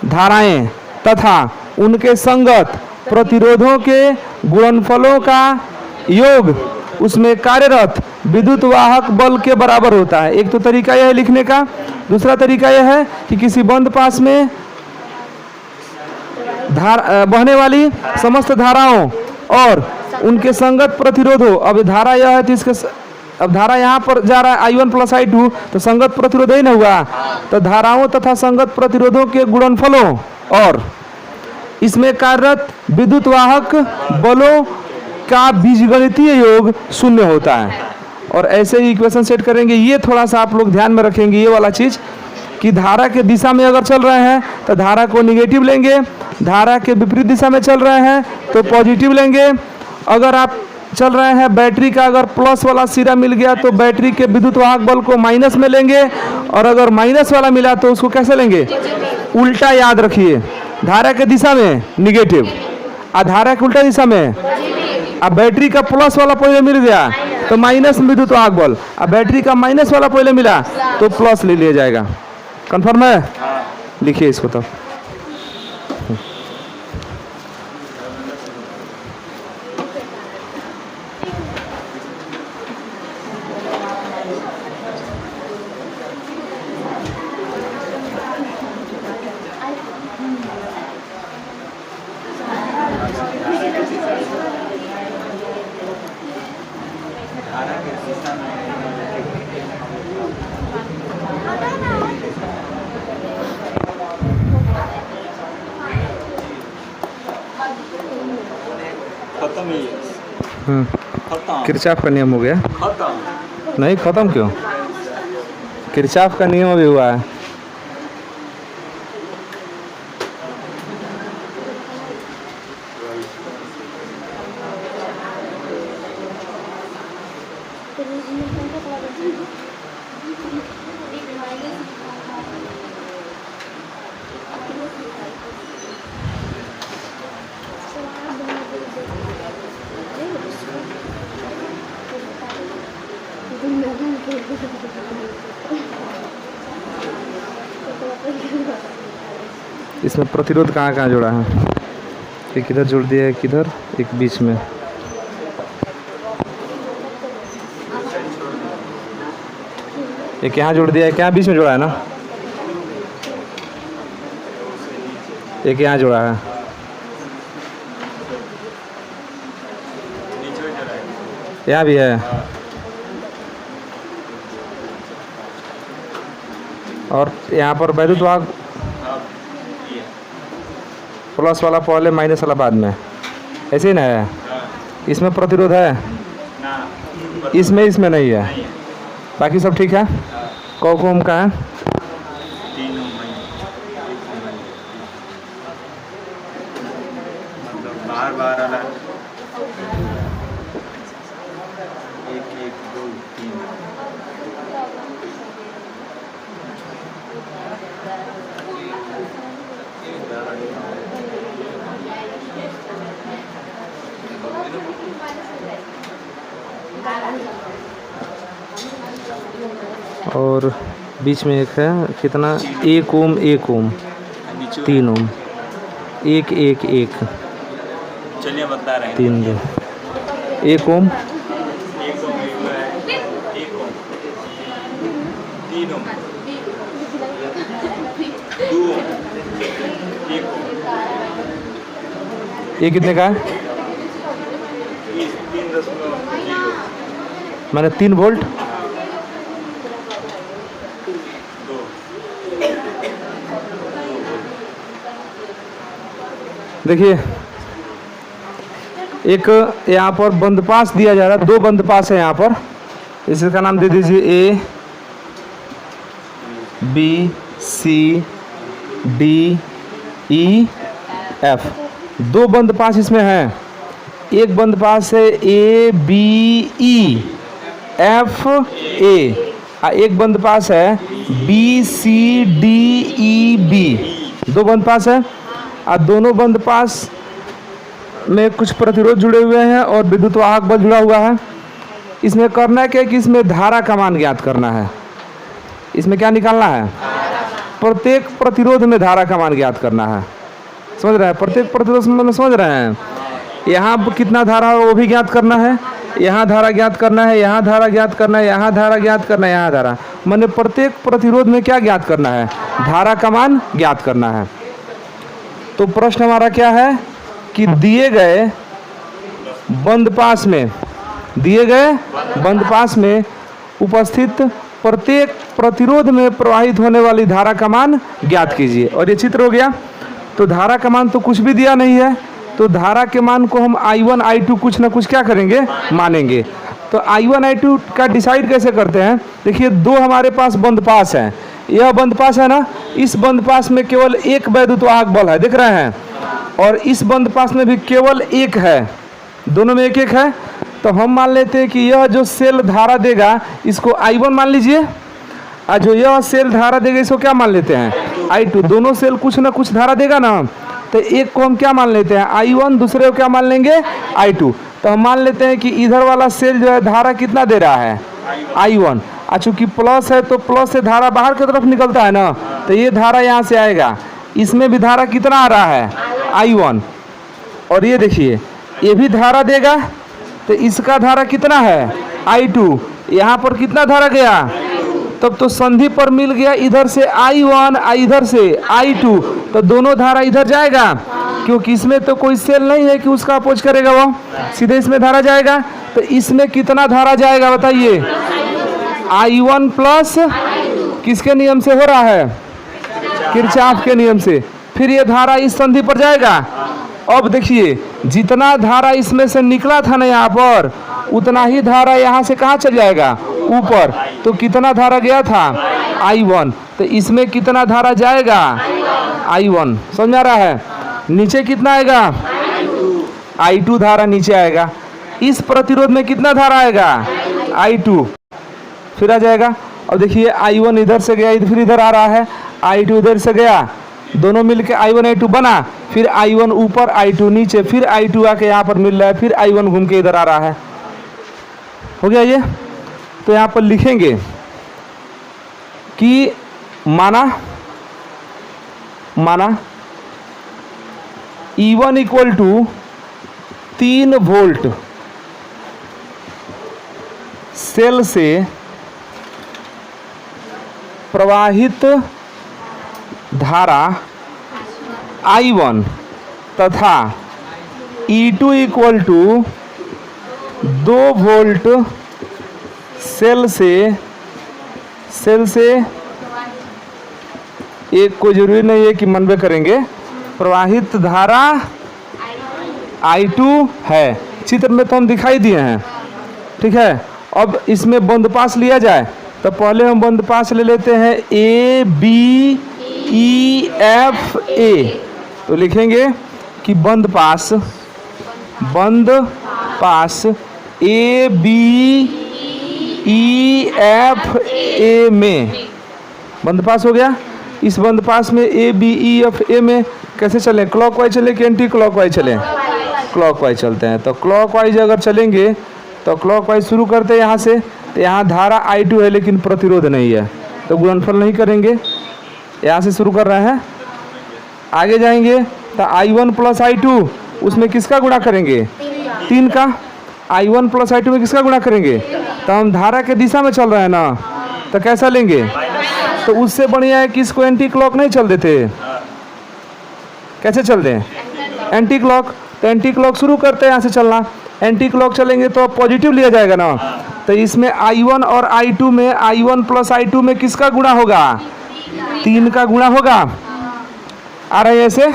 धाराएं तथा उनके संगत प्रतिरोधों के गुणनफलों का योग उसमें कार्यरत विद्युत वाहक बल के बराबर होता है। एक तो तरीका यह है लिखने का। दूसरा तरीका यह है कि किसी बंद पास में बहने वाली समस्त धाराओं और उनके संगत प्रतिरोधों, अब धारा यह है तो इसके अब धारा यहाँ पर जा रहा है I1 + I2, तो संगत प्रतिरोध ही ना हुआ, तो धाराओं तथा संगत प्रतिरोधों के गुणनफलों और इसमें कार्यरत विद्युत वाहक बलों का बीजगणितीय योग 0 होता है। और ऐसे ही इक्वेशन सेट करेंगे। ये थोड़ा सा आप लोग ध्यान में रखेंगे ये वाला चीज़ कि धारा के दिशा में अगर चल रहे हैं तो धारा को निगेटिव लेंगे, धारा के विपरीत दिशा में चल रहे हैं तो पॉजिटिव लेंगे। अगर आप चल रहे हैं बैटरी का अगर प्लस वाला सिरा मिल गया तो बैटरी के विद्युत वाहक बल को माइनस में लेंगे, और अगर माइनस वाला मिला तो उसको कैसे लेंगे, उल्टा। याद रखिए, धारा के दिशा में निगेटिव और धारा के उल्टा दिशा में। अब बैटरी का प्लस वाला पहले मिल गया तो माइनस में विद्युत वाहक बल, अब बैटरी का माइनस वाला पहले मिला तो प्लस ले लिया जाएगा। कंफर्म है? लिखिए इसको तो। किरचॉफ का नियम हो गया? नहीं, खत्म क्यों? किरचॉफ का नियम अभी हुआ है। इसमें प्रतिरोध कहाँ कहाँ जोड़ा है? एक इधर जोड़ दिया है, एक इधर, एक बीच में। एक यहाँ जोड़ दिया है, क्या बीच में जोड़ा है ना? एक यहाँ जोड़ा है, यहाँ भी है। और यहाँ पर वैद्युत वाहक प्लस वाला पहले माइनस वाला बाद में, ऐसे ही ना है? इसमें प्रतिरोध है, इसमें नहीं है, बाकी सब ठीक है। कौ ओम का है? बार अलग 1 1 2 3 और बीच में एक है, कितना? 1 ओम 1 ओम 3 ओम 1 1 1, चलिए बता रहे हैं। 3 2 1 ओम 1 ओम 1 ओम 3 ओम 2 ओम 1 ओम। ये कितने का है? 3.0 मैंने 3 वोल्ट। देखिए, एक यहाँ पर बंद पास दिया जा रहा है, 2 बंद पास है यहाँ पर। इसका नाम दे दीजिए A B C D E F। 2 बंद पास इसमें है। एक बंद पास है A B E F A, एक बंद पास है B C D E B। 2 बंद पास है और दोनों बंद पास में कुछ प्रतिरोध जुड़े हुए हैं और विद्युत वाहक बल जुड़ा हुआ है। इसमें करना क्या है कि इसमें धारा का मान ज्ञात करना है। इसमें क्या निकालना है? प्रत्येक प्रतिरोध में धारा का मान ज्ञात करना है। समझ रहे हैं? प्रत्येक प्रतिरोध में समझ रहे हैं? यहाँ पर कितना धारा है वो भी ज्ञात करना है, यहाँ धारा ज्ञात करना है, यहाँ धारा ज्ञात करना है, यहाँ धारा ज्ञात करना है, यहाँ धारा, माने प्रत्येक प्रतिरोध में क्या ज्ञात करना है? धारा का मान ज्ञात करना है। तो प्रश्न हमारा क्या है कि दिए गए बंद पास में उपस्थित प्रत्येक प्रतिरोध में प्रवाहित होने वाली धारा का मान ज्ञात कीजिए। और ये चित्र हो गया। तो धारा का मान तो कुछ भी दिया नहीं है, तो धारा के मान को हम I1 I2 कुछ ना कुछ क्या करेंगे? मानेंगे। तो I1 I2 का डिसाइड कैसे करते हैं? देखिए, दो हमारे पास बंद पास है, यह बंद पास है ना, इस बंद पास में केवल एक वैद्युत वाहक बल है, दिख रहे हैं, और इस बंद पास में भी केवल एक है, दोनों में एक एक है। तो हम मान लेते हैं कि यह जो सेल धारा देगा इसको I1 मान लीजिए, और जो यह सेल धारा देगा इसको क्या मान लेते हैं? I2। दोनों सेल कुछ ना कुछ धारा देगा ना, तो एक को हम क्या मान लेते हैं? I1, दूसरे को क्या मान लेंगे? I2। तो हम मान लेते हैं कि इधर वाला सेल जो है धारा कितना दे रहा है? I1। और चूंकि प्लस है तो प्लस से धारा बाहर की तरफ निकलता है ना, तो ये धारा यहाँ से आएगा, इसमें भी धारा कितना आ रहा है? I1। और ये देखिए, ये भी धारा देगा, तो इसका धारा कितना है? I2। यहाँ पर कितना धारा गया? तब तो संधि पर मिल गया, इधर से I1 इधर से I2, तो दोनों धारा इधर जाएगा, क्योंकि इसमें तो कोई सेल नहीं है कि उसका अपोज करेगा, वो सीधे इसमें धारा जाएगा। तो इसमें कितना धारा जाएगा बताइए? I1 प्लस किसके नियम से हो रहा है? किरचॉफ के नियम से। फिर ये धारा इस संधि पर जाएगा। अब देखिए, जितना धारा इसमें से निकला था ना यहाँ पर, उतना ही धारा यहाँ से कहाँ चल जाएगा? ऊपर। तो कितना धारा गया था? I1। तो इसमें कितना धारा जाएगा? I1। समझ आ रहा है? नीचे कितना आएगा? I2 धारा नीचे आएगा। इस प्रतिरोध में कितना धारा आएगा? I2 फिर आ जाएगा। और देखिए, I1 इधर से गया, फिर इधर आ रहा है, I2 इधर से गया, दोनों मिलके I1 I2 बना, फिर I1 ऊपर I2 नीचे, फिर I2 आके यहाँ पर मिल रहा है, फिर I1 घूम के इधर आ रहा है। हो गया ये? तो यहाँ पर लिखेंगे कि माना E1 equal to 3 volt cell से प्रवाहित धारा I1 तथा E2 equal to 2 volt cell से एक को जरूरी नहीं है कि मनबे करेंगे, प्रवाहित धारा I2 है। चित्र में तो हम दिखाई दिए हैं, ठीक है। अब इसमें बंद पास लिया जाए तो पहले हम बंद पास ले लेते हैं ABEFA। तो लिखेंगे कि बंद पास ABEFA में बंद पास हो गया। इस बंद पास में ABEFA में कैसे चलें? क्लॉकवाइज चले कि एंटी क्लॉकवाइज चलें? क्लॉकवाइज चलते हैं। तो क्लॉकवाइज अगर चलेंगे तो क्लॉकवाइज शुरू करते हैं यहाँ से, तो यहाँ धारा I2 है लेकिन प्रतिरोध नहीं है, तो गुणनफल नहीं करेंगे, यहाँ से शुरू कर रहे हैं। आगे जाएंगे तो I1 प्लस I2, उसमें किसका गुणा करेंगे? 3 का। I1 प्लस I2 में किसका गुणा करेंगे? तो हम धारा के दिशा में चल रहे हैं ना, तो कैसा लेंगे? तो उससे बढ़िया है कि इसको एंटी क्लॉक नहीं चल देते। कैसे चल दें? Anti clock. तो एंटी क्लॉक शुरू करते हैं यहाँ से चलना। एंटी क्लॉक चलेंगे तो पॉजिटिव लिया जाएगा ना, तो इसमें I1 और I2 में I1 प्लस I2 में किसका गुणा होगा? 3 का गुणा होगा। आ रहा है ऐसे?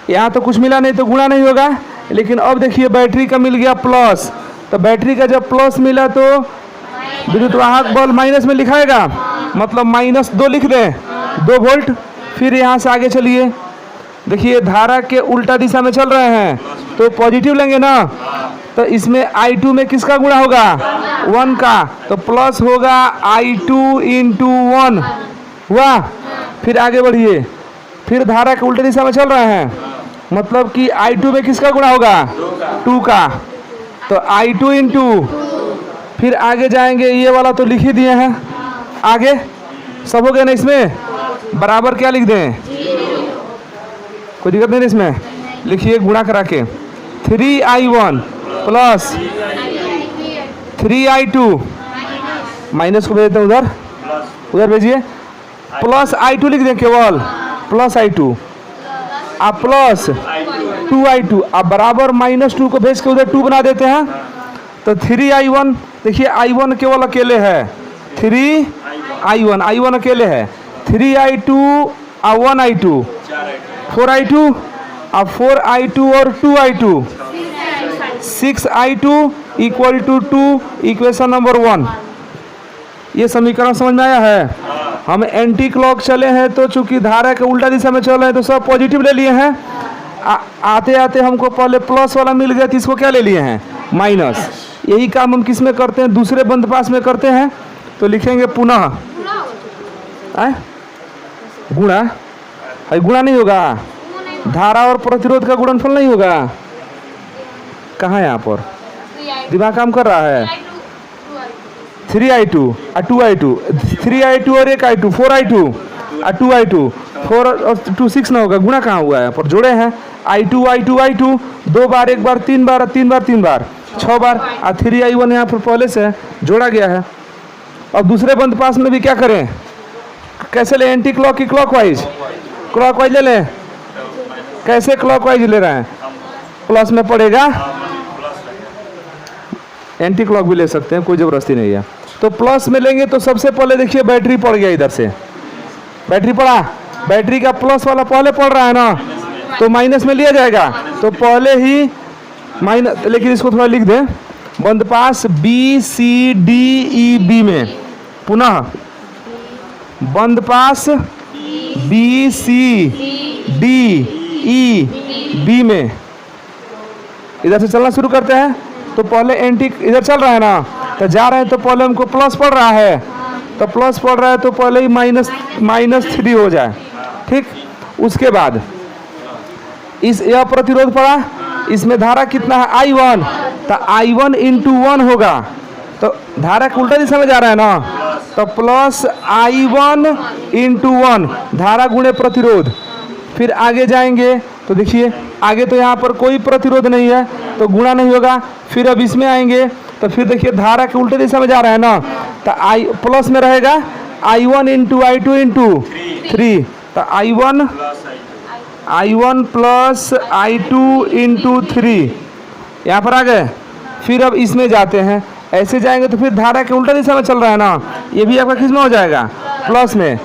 यहाँ तो कुछ मिला नहीं तो गुणा नहीं होगा। लेकिन अब देखिए, बैटरी का मिल गया प्लस, तो बैटरी का जब प्लस मिला तो विद्युत वाहक बल माइनस में लिखाएगा, मतलब -2 लिख दें, 2 वोल्ट। फिर यहाँ से आगे चलिए, देखिए धारा के उल्टा दिशा में चल रहे हैं तो पॉजिटिव लेंगे ना, तो इसमें I2 में किसका गुणा होगा? 1 का, तो प्लस होगा I2 इंटू 1 हुआ। फिर आगे बढ़िए, फिर धारा के उल्टे दिशा में चल रहे हैं, मतलब कि I2 में किसका गुणा होगा? 2 का, तो I2 इंटू, फिर आगे जाएंगे, ये वाला तो लिख ही दिए हैं, आगे सब हो गया ना। इसमें बराबर क्या लिख दें? कोई दिक्कत नहीं इसमें, लिखिए गुणा करा के 3i1 प्लस 3i2 माइनस को भेज देते हैं उधर, उधर भेजिए, प्लस i2 लिख दें केवल, प्लस i2 आप प्लस 2i2 आप बराबर -2 को भेज के उधर 2 बना देते हैं। तो 3i1 देखिए i1 केवल अकेले है, 3i1 अकेले है, 3i2 और 1i2 4i2 और 4i2 और 2i2 6i2 equal to 2 equation number 1। ये समीकरण समझ में आया है। हम एंटी क्लॉक चले हैं तो चूंकि धारा के उल्टा दिशा में चल रहे हैं तो सब पॉजिटिव ले लिए हैं। आते आते हमको पहले प्लस वाला मिल गया तो इसको क्या ले लिए हैं, माइनस। यही काम हम किस में करते हैं, दूसरे बंद पास में करते हैं। तो लिखेंगे पुनः गुणा, गुणा नहीं होगा, धारा और प्रतिरोध का गुणनफल नहीं होगा। कहाँ है यहाँ पर दिमाग काम कर रहा है। 3i2 और 2i2, 3i2 और 1i2 4i2 और 2i2 4 और 2 6 ना होगा, गुणा कहाँ हुआ है पर जोड़े हैं। i2 i2 i2 दो बार, एक बार, तीन बार, तीन बार, तीन बार, 6 बार और 3i1 यहाँ पर पहले से जोड़ा गया है। अब दूसरे बंद पास में भी क्या करें, कैसे ले, एंटी क्लॉक की क्लॉकवाइज, क्लॉकवाइज ले लें। कैसे क्लॉकवाइज ले रहे हैं, प्लस में पड़ेगा, एंटी क्लॉक भी ले सकते हैं, कोई ज़बरदस्ती नहीं है। तो प्लस में लेंगे तो सबसे पहले देखिए बैटरी पड़ गया, इधर से बैटरी पड़ा, बैटरी का प्लस वाला पहले पड़ रहा है ना, तो माइनस में लिया जाएगा। तो पहले ही माइनस, लेकिन इसको थोड़ा लिख दें, बंद path B C D E B में, पुनः बंद path B C D E B में इधर से चलना शुरू करते हैं। तो पहले एंटी इधर चल रहा है ना, तो जा रहे हैं तो पहले हमको प्लस पड़ रहा है, तो प्लस पड़ रहा है तो पहले ही -3 हो जाए, ठीक। उसके बाद इस यह प्रतिरोध पड़ा, इसमें धारा कितना है i1, तो i1 × 1 होगा, तो धारा के उल्टा दिशा में जा रहा है ना, तो प्लस i1 × 1 धारा गुणे प्रतिरोध। फिर आगे जाएंगे तो देखिए आगे तो यहाँ पर कोई प्रतिरोध नहीं है तो गुणा नहीं होगा। फिर अब इसमें आएंगे तो फिर देखिए धारा के उल्टे दिशा में जा रहा है ना, तो आई प्लस में रहेगा i1 × i2 × 3, तो i1 प्लस i2 × 3 यहाँ पर आ गए। फिर अब इसमें जाते हैं, ऐसे जाएंगे तो फिर धारा के उल्टा दिशा में चल रहा है ना, ये भी आपका किस में हो जाएगा, प्लस में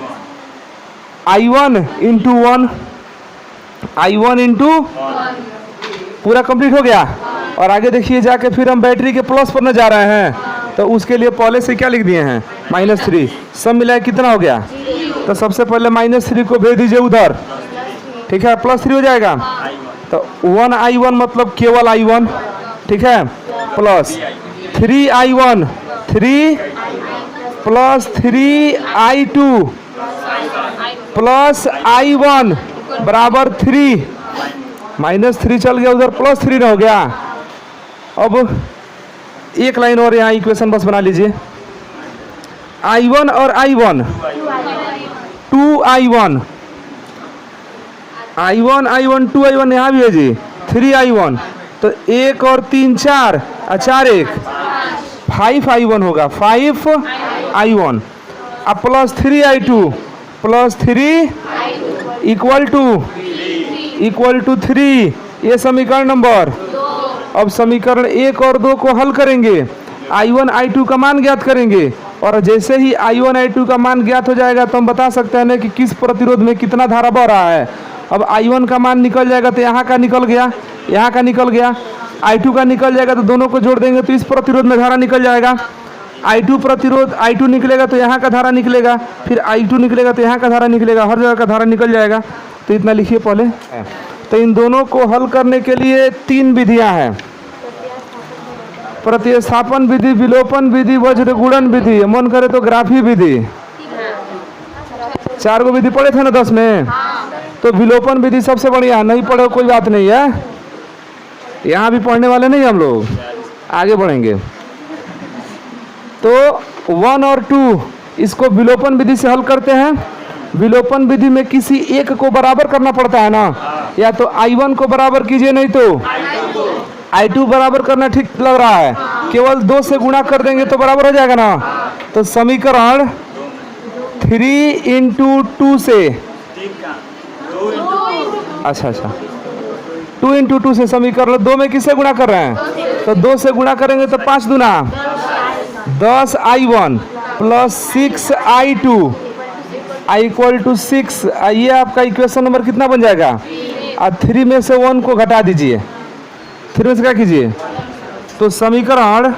i1 × 1, i1 × पूरा कंप्लीट हो गया। और आगे देखिए जाके फिर हम बैटरी के प्लस पर न जा रहे हैं, तो उसके लिए पहले से क्या लिख दिए हैं, -3। सब मिलाए कितना हो गया, तो सबसे पहले -3 को भेज दीजिए उधर, ठीक है, +3 हो जाएगा। तो 1i1 मतलब केवल i1, ठीक है, plus 3i1 3 plus 3i2 plus i1 बराबर 3, -3 चल गया उधर, +3 हो गया। अब एक लाइन और यहाँ इक्वेशन बस बना लीजिए, i1 और i1 2i1 i1 2i1 यहाँ भी है जी, 3i1, तो 1 और 3 4 और 4 1 5i1 होगा, 5i1 अब plus 3i2 plus 3 equal to 3, ये समीकरण नंबर। अब समीकरण 1 और 2 को हल करेंगे, i1 i2 का मान ज्ञात करेंगे, और जैसे ही i1 i2 का मान ज्ञात हो जाएगा तो हम बता सकते हैं कि किस प्रतिरोध में कितना धारा बह रहा है। अब i1 का मान निकल जाएगा तो यहाँ का निकल गया, यहाँ का निकल गया, i2 का निकल जाएगा तो दोनों को जोड़ देंगे तो इस प्रतिरोध में धारा निकल जाएगा। i2 प्रतिरोध i2 निकलेगा तो यहाँ का धारा निकलेगा, फिर i2 निकलेगा तो यहाँ का धारा निकलेगा, हर जगह का धारा निकल जाएगा। तो इतना लिखिए पहले। तो इन दोनों को हल करने के लिए 3 विधियां हैं, प्रतिस्थापन विधि, विलोपन विधि, वज्र गुणन विधि, मन करे तो ग्राफी विधि। 4 गो विधि पढ़े थे ना 10 में, तो विलोपन विधि सबसे बढ़िया, नहीं पढ़े कोई बात नहीं है, यहाँ भी पढ़ने वाले नहीं हम लोग, आगे बढ़ेंगे। तो 1 और 2 इसको विलोपन विधि से हल करते हैं। विलोपन विधि में किसी एक को बराबर करना पड़ता है ना, या तो I1 को बराबर कीजिए, नहीं तो I2 बराबर करना ठीक लग रहा है। केवल 2 से गुणा कर देंगे तो बराबर हो जाएगा ना। तो समीकरण 3 इंटू 2 से, अच्छा 2 इंटू 2 से समीकरण 2 में किससे गुणा कर रहे हैं? तो 2 से गुणा करेंगे तो 5 दूना 10 I1 plus 6 I2 I equal to 6। ये आपका इक्वेशन नंबर कितना बन जाएगा? और 3 में से 1 को घटा दीजिए, 3 में से क्या कीजिए? तो समीकरण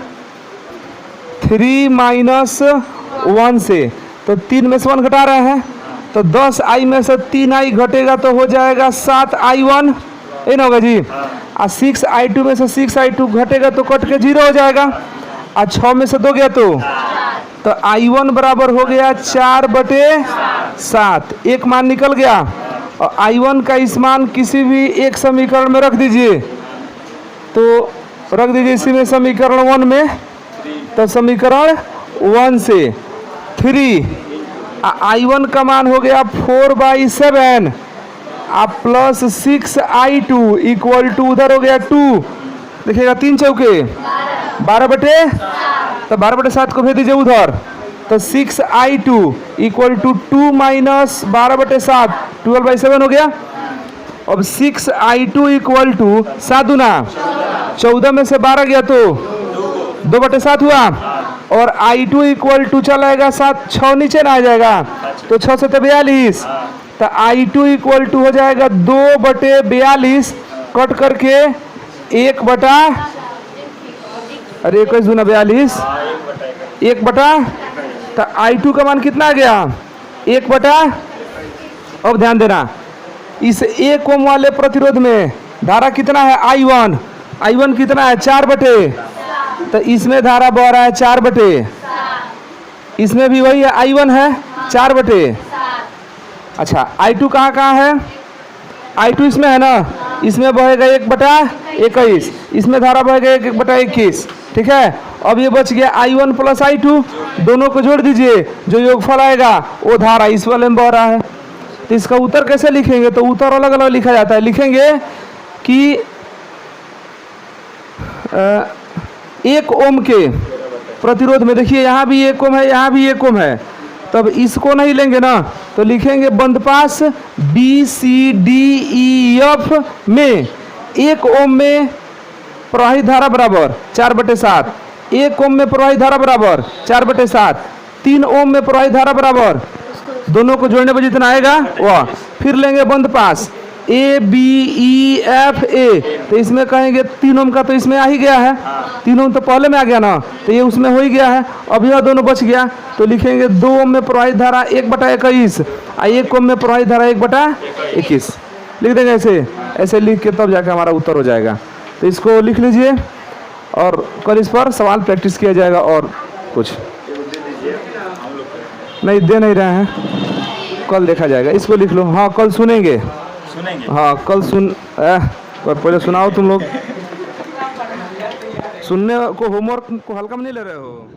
3 माइनस 1 से, तो 3 में से 1 घटा रहे हैं, तो 10 I में से 3 I घटेगा तो हो जाएगा 7 I1, ये ना होगा जी। और 6 I2 में से 6 I2 घटेगा तो कट के 0 हो जाएगा। और 6 में से 2 गया तो I1 बराबर हो गया 4/7, एक मान निकल गया। और I1 का इस मान किसी भी एक समीकरण में रख दीजिए, तो रख दीजिए इसी में समीकरण 1 में, तो समीकरण 1 से 3 I1 का मान हो गया 4/7 आप प्लस 6 I2 इक्वल टू उधर हो गया 2, देखिएगा 3 चौके 12/, तो 12/7 को भेज दीजिए उधर, तो 6 I2 इक्वल टू 2 माइनस 12/7 12/7 हो गया। अब 6 I2 इक्वल टू 7 दूना 14 में से 12 गया तो 2/7 हुआ, और I2 इक्वल टू चलाएगा 7, 6 नीचे ना आ जाएगा, तो 6 से 42, तो I2 इक्वल टू हो जाएगा 2/42 कट करके 1/, अरे 21 दूना 42 1/, तो I2 का मान कितना आ गया? 1/। अब ध्यान देना, इस 1 ओम वाले प्रतिरोध में धारा कितना है? I1 कितना है? 4/, तो इसमें धारा बह रहा है 4/, इसमें भी वही है, I1 है 4/। अच्छा I2 कहाँ है? I2 इसमें है ना, इसमें बहेगा 1/21, इसमें धारा बहेगा 1/21, ठीक है। अब ये बच गया I1 प्लस I2, दोनों को जोड़ दीजिए, जो योगफल आएगा वो धारा इस वाले में बह रहा है। तो इसका उत्तर कैसे लिखेंगे? तो उत्तर अलग अलग लिखा जाता है। लिखेंगे कि 1 ओम के प्रतिरोध में, देखिए यहाँ भी 1 ओम है, यहाँ भी 1 ओम है, तब इसको नहीं लेंगे ना, तो लिखेंगे बंदपास BCDEF में 1 ओम में प्रवाहित धारा बराबर 4/7, 1 ओम में प्रवाहित धारा बराबर 4/7, 3 ओम में प्रवाहित धारा बराबर, दोनों को जोड़ने पर जितना आएगा वह। फिर लेंगे बंदपास ABEFA, तो इसमें कहेंगे 3 ओम का तो इसमें आ ही गया है, 3 ओम तो पहले में आ गया ना, तो ये उसमें हो ही गया है। अब यह दोनों बच गया, तो लिखेंगे 2 ओम में प्रवाहित धारा 1/21 और 1 ओम में प्रवाहित धारा 1/21, लिख देंगे ऐसे लिख के तब जाकर हमारा उत्तर हो जाएगा। तो इसको लिख लीजिए और कल इस पर सवाल प्रैक्टिस किया जाएगा। और कुछ नहीं दे नहीं रहे हैं, कल देखा जाएगा। इसको लिख लो, हाँ कल सुनेंगे, हाँ कल पर पहले सुनाओ तुम लोग, सुनने को होमवर्क को हल्का में नहीं ले रहे हो।